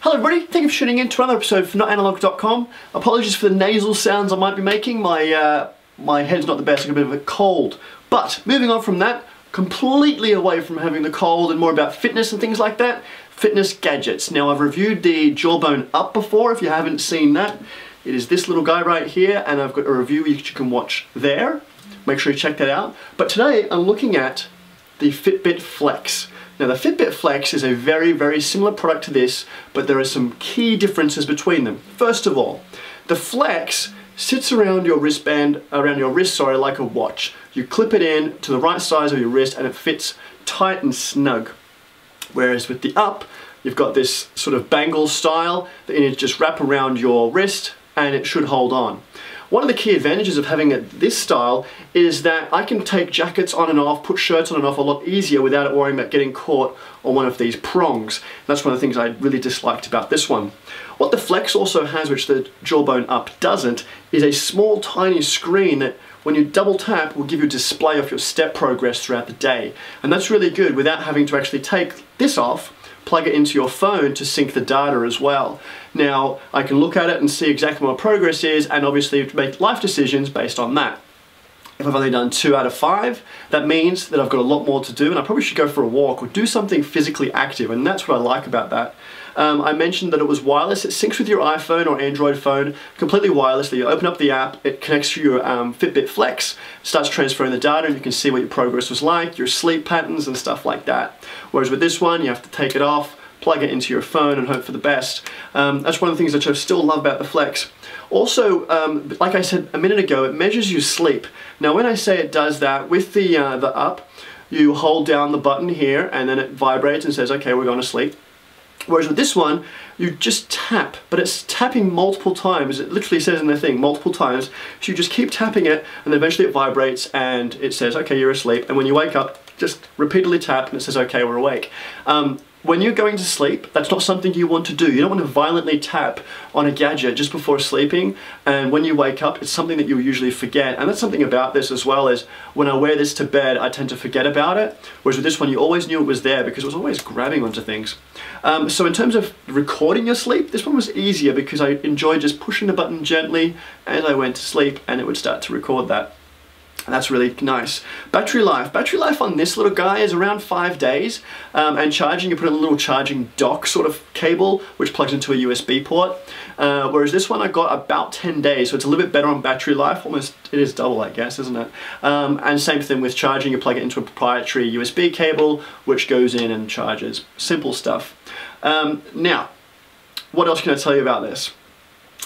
Hello everybody, thank you for tuning in to another episode of notanalog.com. Apologies for the nasal sounds I might be making, my head's not the best, I've got a bit of a cold. But moving on from that, completely away from having the cold and more about fitness and things like that, fitness gadgets. Now I've reviewed the Jawbone Up before, if you haven't seen that. It is this little guy right here, and I've got a review which you can watch there. Make sure you check that out. But today I'm looking at the FitBit Flex. Now the FitBit Flex is a very, very similar product to this, but there are some key differences between them. First of all, the Flex sits around your wristband, like a watch. You clip it in to the right size of your wrist and it fits tight and snug. Whereas with the Up, you've got this sort of bangle style that you need to just wrap around your wrist and it should hold on. One of the key advantages of having this style is that I can take jackets on and off, put shirts on and off a lot easier without worrying about getting caught on one of these prongs. That's one of the things I really disliked about this one. What the Flex also has, which the Jawbone Up doesn't, is a small tiny screen that when you double tap will give you a display of your step progress throughout the day. And that's really good without having to actually take this off, plug it into your phone to sync the data as well. Now, I can look at it and see exactly what my progress is and obviously make life decisions based on that. If I've only done 2 out of 5, that means that I've got a lot more to do and I probably should go for a walk or do something physically active, and that's what I like about that. I mentioned that it was wireless. It syncs with your iPhone or Android phone completely wirelessly. You open up the app, it connects to your FitBit Flex, starts transferring the data, and you can see what your progress was like, your sleep patterns and stuff like that. Whereas with this one, you have to take it off, plug it into your phone and hope for the best. That's one of the things that I still love about the Flex. Also, like I said a minute ago, it measures your sleep. Now when I say it does that, with the Up, you hold down the button here and then it vibrates and says, okay, we're going to sleep. Whereas with this one, you just tap, but it's tapping multiple times. It literally says in the thing, multiple times. So you just keep tapping it and eventually it vibrates and it says, okay, you're asleep. And when you wake up, just repeatedly tap and it says, okay, we're awake. When you're going to sleep, that's not something you want to do. You don't want to violently tap on a gadget just before sleeping, and when you wake up, it's something that you usually forget. And that's something about this as well, is when I wear this to bed, I tend to forget about it. Whereas with this one, you always knew it was there because it was always grabbing onto things. So in terms of recording your sleep, this one was easier because I enjoyed just pushing the button gently as I went to sleep and it would start to record that. And that's really nice. Battery life on this little guy is around 5 days, and charging, you put in a little charging dock sort of cable which plugs into a USB port, whereas this one I got about 10 days, so it's a little bit better on battery life. Almost, it is double, I guess, isn't it? And same thing with charging, you plug it into a proprietary USB cable which goes in and charges. Simple stuff. Now, what else can I tell you about this?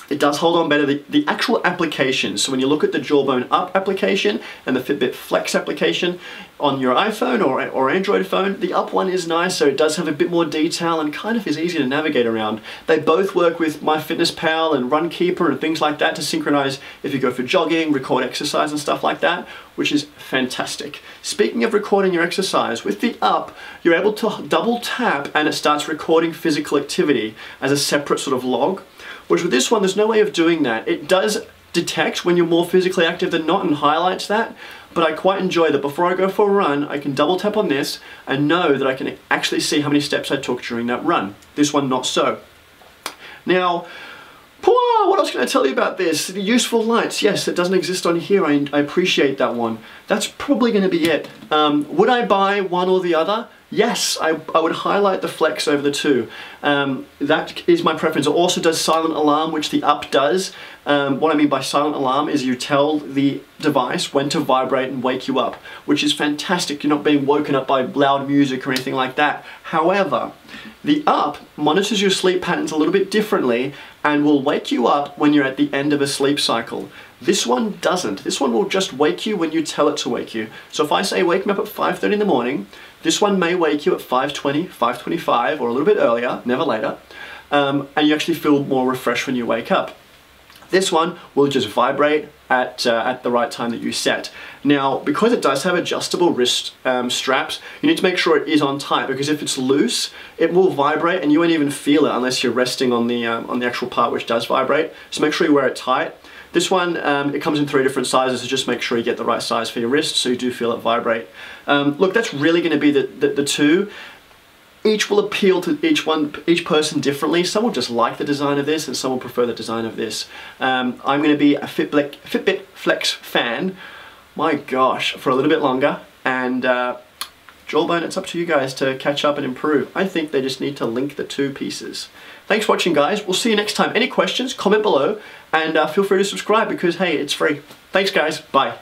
It does hold on better. The actual application, so when you look at the Jawbone Up application and the FitBit Flex application on your iPhone or Android phone, the Up one is nice, so it does have a bit more detail and kind of is easy to navigate around. They both work with MyFitnessPal and Runkeeper and things like that to synchronize if you go for jogging, record exercise and stuff like that, which is fantastic. Speaking of recording your exercise, with the Up, you're able to double tap and it starts recording physical activity as a separate sort of log. Whereas with this one, there's no way of doing that. It does detect when you're more physically active than not and highlights that, but I quite enjoy that before I go for a run, I can double tap on this and know that I can actually see how many steps I took during that run. This one, not so. Now, what else can I tell you about this? The useful lights, yes, it doesn't exist on here. I appreciate that one. That's probably going to be it. Would I buy one or the other? Yes, I would highlight the Flex over the two. That is my preference. It also does silent alarm, which the Up does. What I mean by silent alarm is you tell the device when to vibrate and wake you up, which is fantastic. You're not being woken up by loud music or anything like that. However, the Up monitors your sleep patterns a little bit differently and will wake you up when you're at the end of a sleep cycle. This one doesn't. This one will just wake you when you tell it to wake you. So if I say wake me up at 5:30 in the morning, this one may wake you at 5:20, 5:25, or a little bit earlier, never later, and you actually feel more refreshed when you wake up. This one will just vibrate at the right time that you set. Now, because it does have adjustable wrist straps, you need to make sure it is on tight, because if it's loose, it will vibrate and you won't even feel it unless you're resting on the actual part which does vibrate. So make sure you wear it tight. This one, it comes in 3 different sizes, so just make sure you get the right size for your wrist so you do feel it vibrate. Look, that's really going to be the two. each will appeal to each person differently. Some will just like the design of this and some will prefer the design of this. I'm going to be a FitBit Flex fan, my gosh, for a little bit longer, and Jawbone, it's up to you guys to catch up and improve. I think they just need to link the two pieces. Thanks for watching, guys. We'll see you next time. Any questions, comment below, and feel free to subscribe because, hey, it's free. Thanks, guys. Bye.